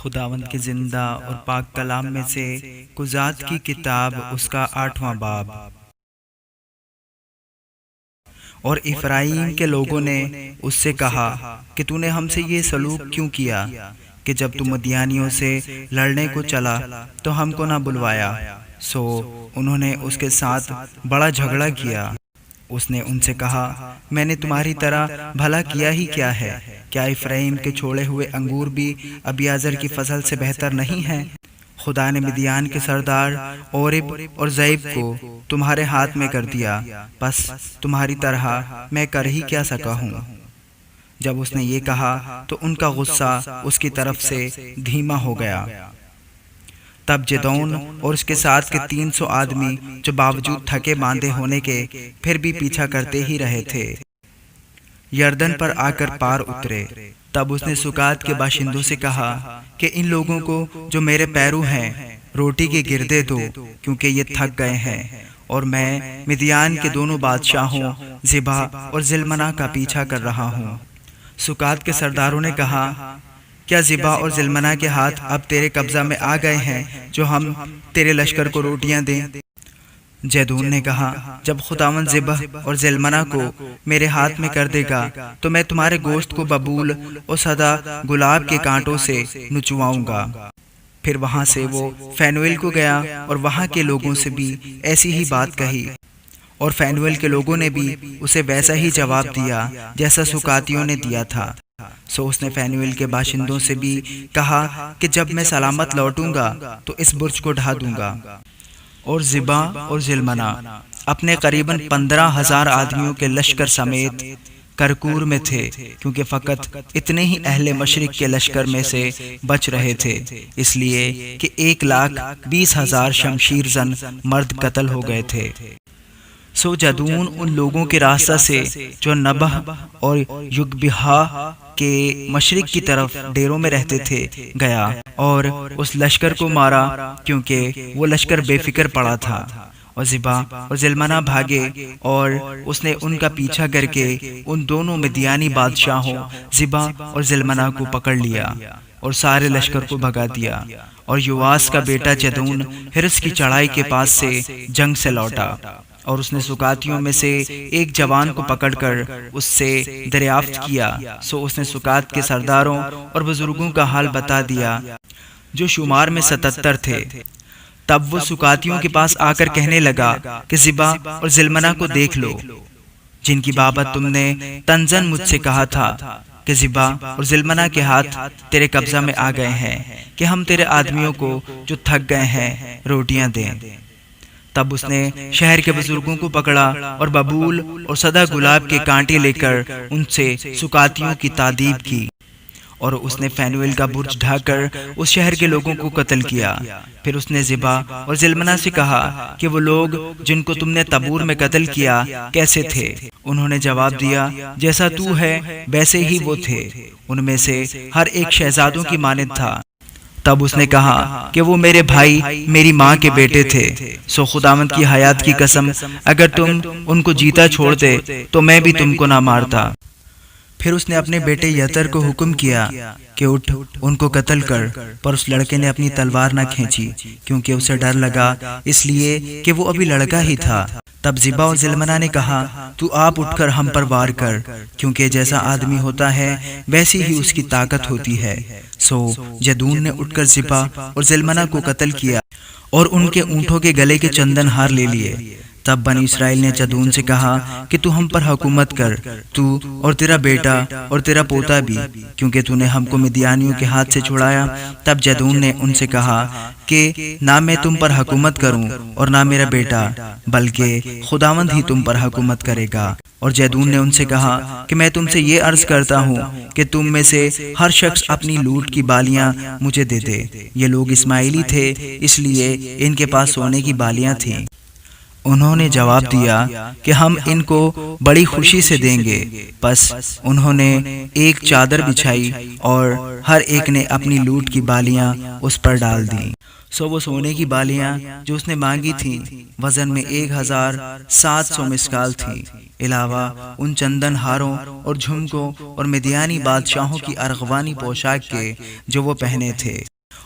خداوند کے زندہ اور پاک کلام میں سے قضات کی کتاب اس کا 8واں باب۔ اور افرائیم کے لوگوں نے اس سے کہا کہ تو نے ہم سے یہ سلوک کیوں کیا کہ جب تو مدیانیوں سے لڑنے کو چلا تو ہم کو نہ بلوایا؟ سو انہوں نے اس کے ساتھ بڑا جھگڑا کیا۔ اس نے ان سے کہا، میں نے تمہاری طرح بھلا کیا ہی کیا ہے؟ کیا افرائیم کے چھوڑے ہوئے انگور بھی ابیازر کی فصل سے بہتر نہیں ہیں؟ خدا نے مدیان کے سردار اورب اور زیب کو تمہارے ہاتھ میں کر دیا، بس تمہاری طرح میں کر ہی کیا سکا ہوں۔ جب اس نے یہ کہا تو ان کا غصہ اس کی طرف سے دھیما ہو گیا۔ تب جدون اور اس کے ساتھ کے 300 آدمی جو باوجود تھکے باندھے ہونے کے پھر بھی پیچھا کرتے ہی رہے تھے، یردن پر آ کر پار اترے۔ تب اس نے سکات کے باشندوں سے کہا کہ ان لوگوں کو جو میرے پیرو ہیں روٹی کے گردے دو، کیونکہ یہ تھک گئے ہیں، اور میں مدیان کے دونوں بادشاہوں زبا اور زلمنا کا پیچھا کر رہا ہوں۔ سکات کے سرداروں نے کہا، کیا زبا اور زلمنا کے ہاتھ اب تیرے قبضہ میں آ گئے ہیں جو ہم تیرے لشکر کو روٹیاں دیں؟ جیدون نے کہا، جب خداوند زبا اور زلمنا کو میرے ہاتھ میں کر دے گا تو میں تمہارے گوشت کو ببول اور سدا گلاب کے کانٹوں سے نچواؤں گا۔ پھر وہاں سے وہ فینویل کو گیا اور وہاں کے لوگوں سے بھی ایسی ہی بات کہی، اور فینویل کے لوگوں نے بھی اسے ویسا ہی جواب دیا جیسا سکاتیوں نے دیا تھا۔ سو اس نے فینویل کے باشندوں سے بھی کہا کہ جب میں سلامت لوٹوں گا تو اس برج کو ڈھا دوں گا۔ اور زبا اور زلمنا اپنے قریباً 15,000 آدمیوں کے لشکر سمیت کرکور میں تھے، کیونکہ فقط اتنے ہی اہل مشرق کے لشکر میں سے بچ رہے تھے، اس لیے کہ 1,20,000 شمشیر زن مرد قتل ہو گئے تھے۔ سو جدون ان لوگوں کے راستہ سے جو نبہ اور یگبہا کے مشرق کی طرف ڈیروں میں رہتے تھے گیا اور اس لشکر کو مارا، کیونکہ وہ لشکر بے فکر پڑا تھا۔ اور زبا اور زلمنا بھاگے، اور اس نے ان کا پیچھا کر کے ان دونوں مدیانی بادشاہوں زبا اور زلمنا کو پکڑ لیا اور سارے لشکر کو بھگا دیا۔ اور یواس کا بیٹا جدون ہرس کی چڑھائی کے پاس سے جنگ سے لوٹا، اور اس نے سکاتیوں میں سے ایک جوان کو پکڑ کر اس سے دریافت کیا۔ سو اس نے سکات کے سرداروں اور بزرگوں کا حال بتا دیا جو شمار میں 77 تھے۔ تب وہ سکاتیوں کے پاس آ کر کہنے لگا کہ زبا اور زلمنا کو دیکھ لو، جن کی بابت تم نے تنزن مجھ سے کہا تھا کہ زبا اور زلمنا کے ہاتھ تیرے قبضہ میں آ گئے ہیں کہ ہم تیرے آدمیوں کو جو تھک گئے ہیں روٹیاں دیں۔ تب اس نے شہر کے بزرگوں کو پکڑا اور ببول اور سدا گلاب کے کانٹے لے کر ان سے سکاتیوں کی تعذیب کی، اور اس نے فینویل کا برج ڈھا کر اس شہر کے لوگوں کو قتل کیا۔ پھر اس نے زبا اور زلمنا سے کہا کہ وہ لوگ جن کو تم نے تبور میں قتل کیا کیسے تھے؟ انہوں نے جواب دیا، جیسا تو ہے ویسے ہی وہ تھے، ان میں سے ہر ایک شہزادوں کی مانند تھا۔ تب اس نے کہا کہ وہ میرے بھائی میری ماں کے بیٹے تھے۔ سو خداوند کی حیات کی قسم، اگر تم ان کو جیتا چھوڑتے تو میں بھی تم کو نہ مارتا۔ پھر اس نے اپنے بیٹے یتر کو حکم کیا کہ اٹھ ان کو قتل کر، پر اس لڑکے نے اپنی تلوار نہ کھینچی، کیونکہ اسے ڈر لگا، اس لیے کہ وہ ابھی لڑکا ہی تھا۔ تب زبا اور زلمنا نے کہا، تو آپ اٹھ کر ہم پر وار کر، کیونکہ جیسا آدمی ہوتا ہے ویسی ہی اس کی طاقت ہوتی ہے۔ سو جدون نے اٹھ کر زبا اور زلمنا کو قتل کیا اور ان کے اونٹوں کے گلے کے چندن ہار لے لیے۔ تب بنی اسرائیل نے جدون سے کہا کہ تو ہم پر حکومت کر، تو اور تیرا بیٹا اور تیرا پوتا بھی، کیونکہ تو نے ہم کو مدیانیوں کے ہاتھ سے چھڑایا۔ تب جدون نے ان سے کہا کہ نہ میں تم پر حکومت کروں اور نہ میرا بیٹا، بلکہ خداوند ہی تم پر حکومت کرے گا۔ اور جدون نے ان سے کہا کہ میں تم سے یہ عرض کرتا ہوں کہ تم میں سے ہر شخص اپنی لوٹ کی بالیاں مجھے دے دے۔ یہ لوگ اسماعیلی تھے، اس لیے ان کے پاس سونے کی بالیاں تھیں۔ انہوں نے جواب دیا کہ ہم ان کو بڑی خوشی سے دیں گے۔ پس انہوں نے ایک چادر بچھائی اور ہر ایک نے اپنی لوٹ کی بالیاں اس پر ڈال دیں۔ سو وہ سونے کی بالیاں جو اس نے مانگی تھیں وزن میں 1700 مسکال تھی، علاوہ ان چندن ہاروں اور جھمکوں اور مدیانی بادشاہوں کی ارغوانی پوشاک کے جو وہ پہنے تھے،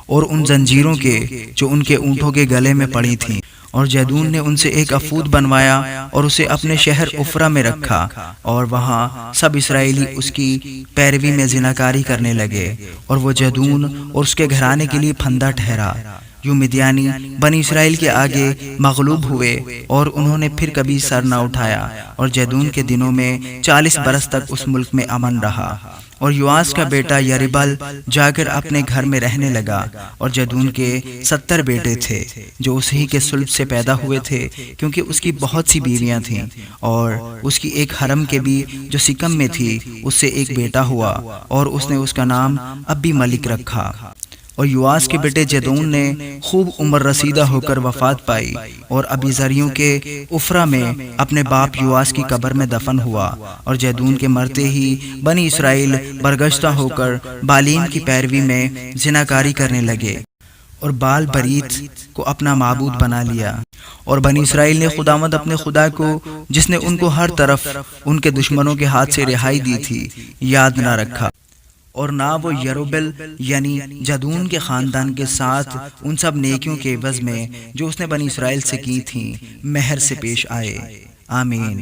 اور ان زنجیروں کے جو ان کے اونٹوں کے گلے میں پڑی تھیں۔ اور جیدون نے ان سے ایک افود بنوایا اور اسے اپنے شہر افرا میں رکھا، اور وہاں سب اسرائیلی اس کی پیروی میں زناکاری کرنے لگے، اور وہ جیدون اور اس کے گھرانے کے لیے پھندا ٹھہرا۔ یوں مدیانی بنی اسرائیل کے آگے مغلوب ہوئے، اور انہوں نے پھر کبھی سر نہ اٹھایا، اور جیدون کے دنوں میں 40 برس تک اس ملک میں امن رہا۔ اور یواس کا بیٹا یریبل جا کر اپنے گھر میں رہنے لگا، اور جیدون کے 70 بیٹے تھے جو اسی کے صلب سے پیدا ہوئے تھے، کیونکہ اس کی بہت سی بیویاں تھیں، اور اس کی ایک حرم کے بھی جو سکم میں تھی اس سے ایک بیٹا ہوا، اور اس نے اس کا نام ابی ملک رکھا۔ اور یواس کے بیٹے جیدون نے خوب عمر رسیدہ ہو کر وفات پائی، اور ابی زریوں کے افرا میں اپنے باپ یواس کی قبر میں دفن ہوا۔ اور جیدون کے مرتے ہی بنی اسرائیل برگشتہ ہو کر بالین کی پیروی میں زناکاری کرنے لگے، اور بال بریت کو اپنا معبود بنا لیا۔ اور بنی اسرائیل نے خداوند اپنے خدا کو، جس نے ان کو ہر طرف ان کے دشمنوں کے ہاتھ سے رہائی دی تھی، یاد نہ رکھا، اور نہ وہ یروبل یعنی جدون کے خاندان کے ساتھ ان سب نیکیوں کے عوض میں جو اس نے بنی اسرائیل سے کی تھیں مہر سے پیش آئے۔ آمین۔